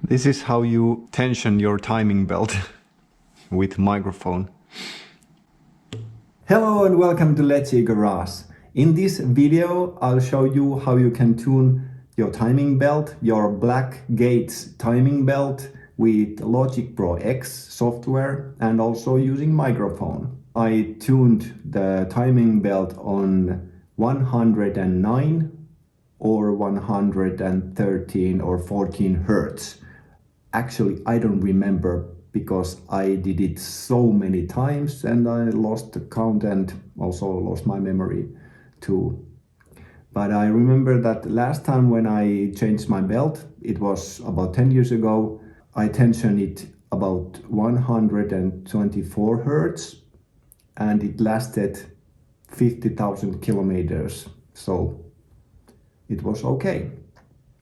This is how you tension your timing belt with microphone. Hello and welcome to Letsee Garage. In this video I'll show you how you can tune your timing belt, your Black Gates timing belt with Logic Pro X software and also using microphone. I tuned the timing belt on 109 or 113 or 14 Hertz. Actually, I don't remember because I did it so many times and I lost the count and also lost my memory too. But I remember that last time when I changed my belt, it was about 10 years ago, I tensioned it about 124 Hertz and it lasted 50,000 kilometers. So it was okay.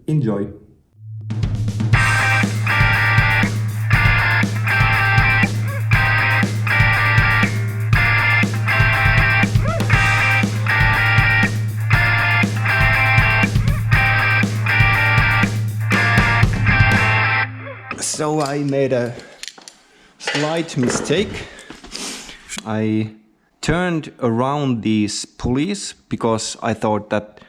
Enjoy. So I made a slight mistake. I turned around these pulleys because I thought that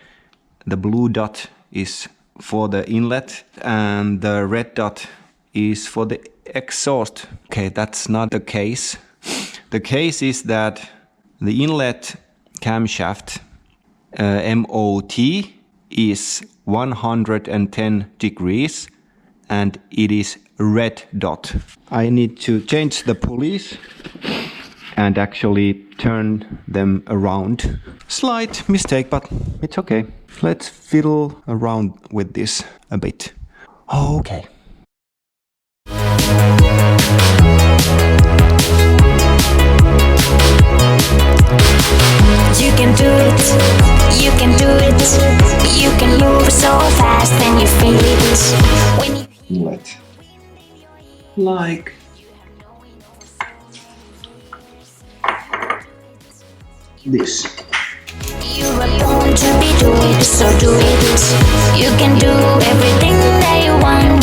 the blue dot is for the inlet and the red dot is for the exhaust. Okay, that's not the case. The case is that the inlet camshaft MOT is 110 degrees and it is red dot. I need to change the pulleys and actually turn them around. Slight mistake, but it's okay. Let's fiddle around with this a bit. Okay. You can do it, you can do it, you can move so fast and you feel it when you Inlet. Like this. You were born to be doing it, so do it. You can do everything that you want.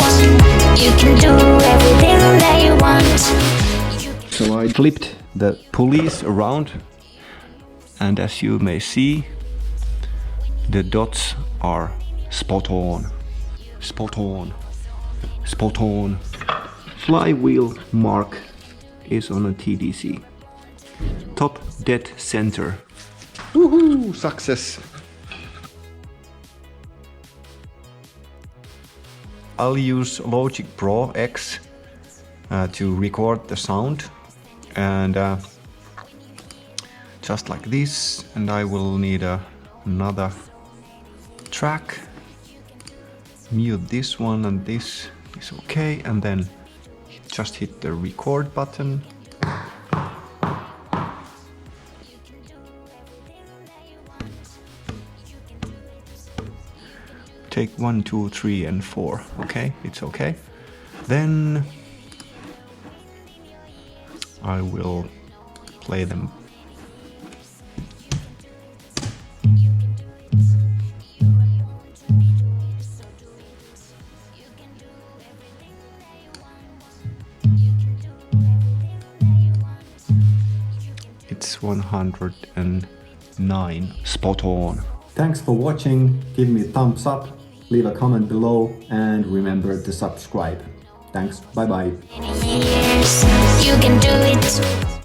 You can do everything that you want. So I flipped the pulleys around and as you may see, the dots are spot on, spot on, spot on. Flywheel mark is on a TDC. Top dead center. Woohoo! Success! I'll use Logic Pro X to record the sound and just like this, and I will need another track. Mute this one and this is okay, and then just hit the record button. Take 1, 2, 3 and 4. Okay, it's okay. Then I will play them. It's 109, spot on. Thanks for watching, give me a thumbs up, leave a comment below and remember to subscribe. Thanks, bye bye. Years, you can do it.